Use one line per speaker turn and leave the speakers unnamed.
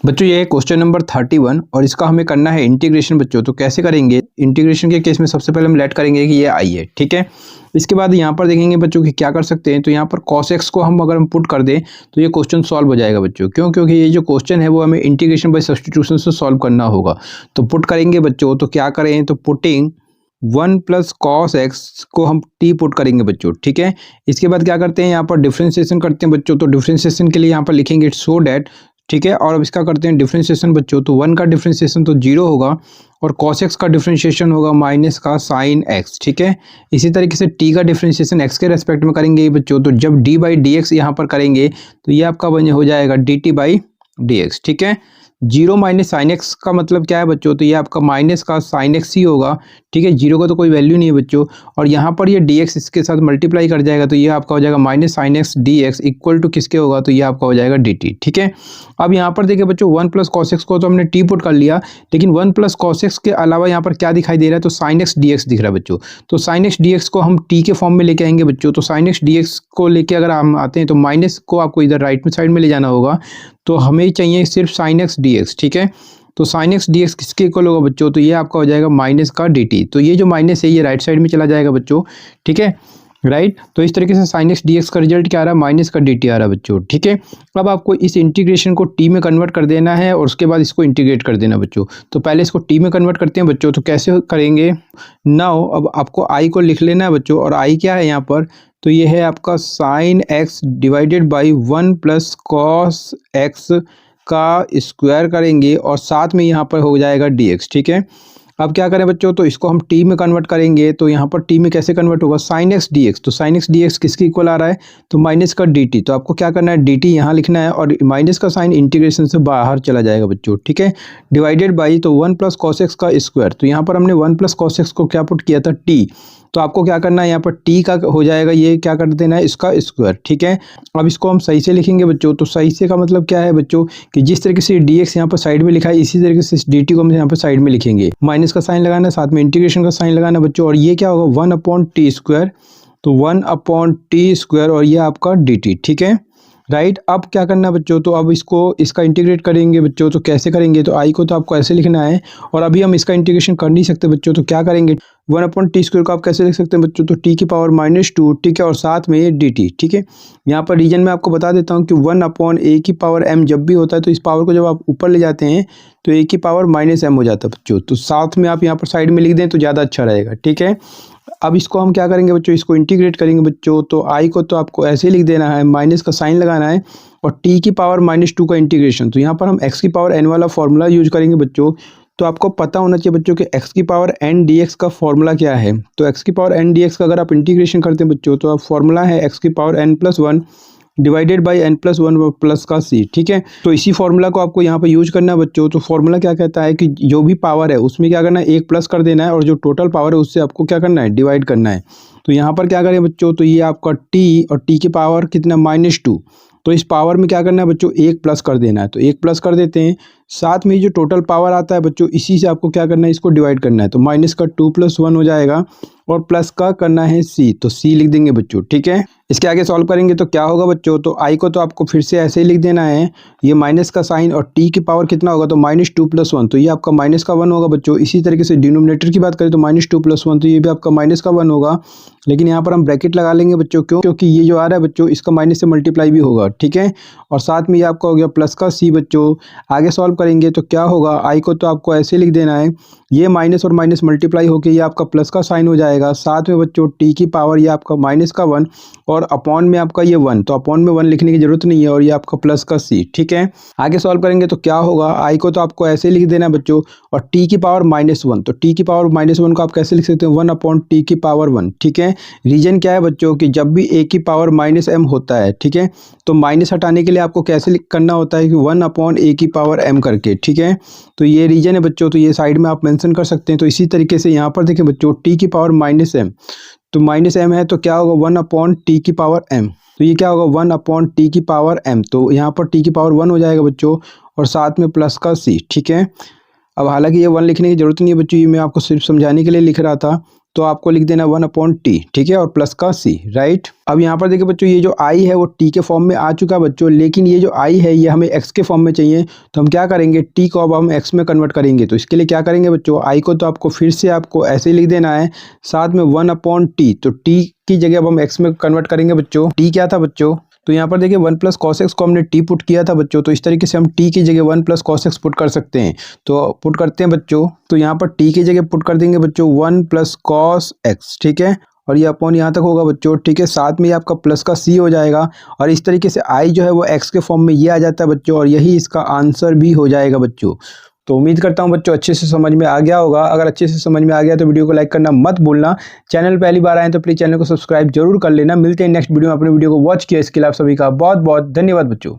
बच्चों ये है क्वेश्चन नंबर 31 और इसका हमें करना है इंटीग्रेशन बच्चों। तो कैसे करेंगे इंटीग्रेशन के केस में? सबसे पहले हम लेट करेंगे कि ये आई है, ठीक है। इसके बाद यहाँ पर देखेंगे बच्चों कि क्या कर सकते हैं। तो यहाँ पर cos x को हम अगर हम पुट कर दें तो ये क्वेश्चन सॉल्व हो जाएगा बच्चों। क्यों? क्योंकि ये जो क्वेश्चन है वो हमें इंटीग्रेशन बाय सब्स्टिट्यूशन से सॉल्व करना होगा। तो पुट करेंगे बच्चों, तो क्या करें, तो पुटिंग 1 प्लस कॉस एक्स को हम टी पुट करेंगे बच्चों, ठीक है। इसके बाद क्या करते हैं, यहाँ पर डिफ्रेंशिएशन करते हैं बच्चों। तो डिफ्रेंशिएशन के लिए यहाँ पर लिखेंगे सो डैट, ठीक है। और अब इसका करते हैं डिफ्रेंशिएशन बच्चों। तो 1 का डिफ्रेंशिएशन तो 0 होगा और cos x का डिफ्रेंशिएशन होगा माइनस का साइन x, ठीक है। इसी तरीके से t का डिफ्रेंशिएशन x के रेस्पेक्ट में करेंगे बच्चों। तो जब d बाई डी एक्स यहाँ पर करेंगे तो ये आपका बन हो जाएगा dt बाई डी एक्स, ठीक है। 0 माइनस साइन एक्स का मतलब क्या है बच्चों, तो ये आपका माइनस का साइन एक्स ही होगा, ठीक है। 0 का तो कोई वैल्यू नहीं है बच्चों। और यहाँ पर ये डी एक्स इसके साथ मल्टीप्लाई कर जाएगा तो ये आपका हो जाएगा minus sine x d x equal to किसके होगा, तो ये आपका हो जाएगा डी टी, ठीक है। अब यहाँ पर देखिए बच्चों 1 प्लस कॉस एक्स को तो हमने टी पुट कर लिया, लेकिन 1 प्लस कॉस एक्स के अलावा यहाँ पर क्या दिखाई दे रहा है, तो साइन एक्स डी एक्स दिख रहा है बच्चों। तो साइन एक्स डी एक्स को हम टी के फॉर्म में लेके आएंगे बच्चों। तो साइन एक्स डी एक्स को लेके अगर हम आते हैं तो माइनस को आपको इधर राइट में साइड में ले जाना होगा। तो हमें चाहिए सिर्फ साइन एक्स डी एक्स, ठीक है। तो साइन एक्स डी एक्स किसके इक्वल होगा बच्चों, तो ये आपका हो जाएगा माइनस का डी टी। तो ये जो माइनस है ये राइट साइड में चला जाएगा बच्चों, ठीक है, राइट। तो इस तरीके से साइन एक्स डी एक्स का रिजल्ट क्या आ रहा है, माइनस का डी टी आ रहा है बच्चों, ठीक है। अब आपको इस इंटीग्रेशन को टी में कन्वर्ट कर देना है और उसके बाद इसको इंटीग्रेट कर देना बच्चों। तो पहले इसको टी में कन्वर्ट करते हैं बच्चों। तो कैसे करेंगे, नाउ अब आपको आई को लिख लेना है बच्चों। और आई क्या है यहाँ पर, तो ये है आपका sine x divided by 1 plus cos x का स्क्वायर करेंगे और साथ में यहाँ पर हो जाएगा dx, ठीक है। अब क्या करें बच्चों, तो इसको हम t में कन्वर्ट करेंगे। तो यहाँ पर t में कैसे कन्वर्ट होगा, साइन एक्स dx। तो साइन एक्स dx किसके इक्वल आ रहा है, तो माइनस का dt। तो आपको क्या करना है, dt यहाँ लिखना है और माइनस का साइन इंटीग्रेशन से बाहर चला जाएगा बच्चों, ठीक है। डिवाइडेड बाई तो 1 प्लस कॉस एक्स का स्क्वायर। तो यहाँ पर हमने 1 प्लस कॉस एक्स को क्या पुट किया था, t। तो आपको क्या करना है, यहाँ पर t का हो जाएगा ये क्या कर देना है, इसका स्क्वायर, ठीक है। अब इसको हम सही से लिखेंगे बच्चों। तो सही से का मतलब क्या है बच्चों, कि जिस तरीके से dx यहाँ पर साइड में लिखा है इसी तरीके से dt को हम यहाँ पर साइड में लिखेंगे। माइनस का साइन लगाना है, साथ में इंटीग्रेशन का साइन लगाना बच्चों। और ये क्या होगा, 1 अपॉन टी स्क्वायर। तो 1 अपॉन टी स्क्वायर और ये आपका dt, ठीक है, राइट। अब क्या करना है बच्चों, तो अब इसका इंटीग्रेट करेंगे बच्चों। तो कैसे करेंगे, तो आई को तो आपको ऐसे लिखना है और अभी हम इसका इंटीग्रेशन कर नहीं सकते बच्चों। तो क्या करेंगे, 1 अपॉन टी स्क्वायर को आप कैसे लिख सकते हैं बच्चों, तो टी की पावर -2, ठीक है, और साथ में ये डी टी, ठीक है। यहाँ पर रीजन में आपको बता देता हूँ कि 1 अपॉन ए की पावर m जब भी होता है तो इस पावर को जब आप ऊपर ले जाते हैं तो ए की पावर -m हो जाता है बच्चों। तो साथ में आप यहाँ पर साइड में लिख दें तो ज़्यादा अच्छा रहेगा, ठीक है। अब इसको हम क्या करेंगे बच्चों, इसको इंटीग्रेट करेंगे बच्चों। तो आई को तो आपको ऐसे लिख देना है, माइनस का साइन लगाना है और टी की पावर -2 का इंटीग्रेशन। तो यहाँ पर हम एक्स की पावर n वाला फॉर्मूला यूज करेंगे बच्चों। तो आपको पता होना चाहिए बच्चों कि x की पावर n dx का फॉर्मूला क्या है। तो x की पावर n dx का अगर आप इंटीग्रेशन करते हैं बच्चों तो आप फॉर्मूला है x की power n+1 divided by n+1 plus का c, ठीक है। तो इसी फॉर्मूला को आपको यहाँ पर यूज करना है बच्चों। तो फॉर्मूला क्या कहता है कि जो भी पावर है उसमें क्या करना है, 1 प्लस कर देना है और जो टोटल पावर है उससे आपको क्या करना है, डिवाइड करना है। तो यहाँ पर क्या करें बच्चों, तो ये आपका t और t की पावर कितना -2। तो इस पावर में क्या करना है बच्चों, 1 प्लस कर देना है। तो 1 प्लस कर देते हैं, साथ में जो टोटल पावर आता है बच्चों इसी से आपको क्या करना है, इसको डिवाइड करना है। तो माइनस का 2 + 1 हो जाएगा और प्लस का करना है c। तो c लिख देंगे बच्चों, ठीक है। इसके आगे सॉल्व करेंगे तो क्या होगा बच्चों, तो i को तो आपको फिर से ऐसे ही लिख देना है, ये माइनस का साइन और t की पावर कितना होगा, तो -2 + 1। तो ये आपका माइनस का 1 होगा बच्चों। इसी तरीके से डिनोमिनेटर की बात करें तो -2 + 1, तो ये भी आपका माइनस का 1 होगा। लेकिन यहाँ पर हम ब्रैकेट लगा लेंगे बच्चों, क्यों, क्योंकि ये जो आ रहा है बच्चों इसका माइनस से मल्टीप्लाई भी होगा, ठीक है। और साथ में ये आपका हो गया प्लस का c बच्चों। आगे सॉल्व करेंगे तो क्या होगा, i को तो आपको ऐसे लिख देना है, ये माइनस और माइनस मल्टीप्लाई होकर ये आपका प्लस का साइन हो जाएगा। साथ में बच्चों t की पावर ये आपका माइनस का 1 और अपॉन में आपका ये 1। तो अपॉन में 1 लिखने की जरूरत नहीं है और ये आपका प्लस का c, ठीक है। आगे सॉल्व करेंगे तो क्या होगा, i को तो आपको ऐसे लिख देना है बच्चों और t की पावर -1। तो t की पावर -1 को आप कैसे लिख सकते हैं, 1 अपॉन t की पावर 1, ठीक है। रीजन क्या है बच्चों कि जब भी a की पावर -m होता है, ठीक है, तो माइनस हटाने के लिए आपको कैसे करना होता है कि 1 अपॉन a की पावर m करके, ठीक है। तो ये रीजन है बच्चों, तो ये साइड में आप मेंशन कर सकते हैं। तो इसी तरीके से यहाँ पर देखिए बच्चों t की पावर -m, तो -m है तो क्या होगा, 1 अपॉन t की पावर m। तो ये क्या होगा, 1 अपॉन t की पावर m। तो यहाँ पर t की पावर 1 हो जाएगा बच्चों और साथ में प्लस का c, ठीक है। अब हालांकि ये 1 लिखने की जरूरत नहीं है बच्चों, ये मैं आपको सिर्फ समझाने के लिए लिख रहा था। तो आपको लिख देना 1/t, ठीक है, और प्लस का c, राइट। अब यहाँ पर देखिए बच्चों ये जो i है वो t के फॉर्म में आ चुका है बच्चों, लेकिन ये जो i है ये हमें x के फॉर्म में चाहिए। तो हम क्या करेंगे, t को अब हम x में कन्वर्ट करेंगे। तो इसके लिए क्या करेंगे बच्चों, i को तो आपको फिर से आपको ऐसे ही लिख देना है, साथ में 1/t। तो t की जगह अब हम x में कन्वर्ट करेंगे बच्चों। t क्या था बच्चों, तो यहाँ पर देखिए 1 + cos x को हमने t पुट किया था बच्चों, तो इस तरीके से हम t की जगह 1 + cos x पुट कर सकते हैं। तो पुट करते हैं बच्चों, तो यहाँ पर t की जगह पुट कर देंगे बच्चों 1 + cos x, ठीक है, और ये अपॉन यहाँ तक होगा बच्चों, ठीक है, साथ में ये आपका प्लस का c हो जाएगा। और इस तरीके से i जो है वो x के फॉर्म में ये आ जाता है बच्चों, और यही इसका आंसर भी हो जाएगा बच्चों। तो उम्मीद करता हूँ बच्चों अच्छे से समझ में आ गया होगा। अगर अच्छे से समझ में आ गया तो वीडियो को लाइक करना मत भूलना। चैनल पहली बार आए तो प्लीज़ चैनल को सब्सक्राइब जरूर कर लेना। मिलते हैं नेक्स्ट वीडियो में। अपने वीडियो को वॉच किया इसके लिए आप सभी का बहुत बहुत धन्यवाद बच्चों।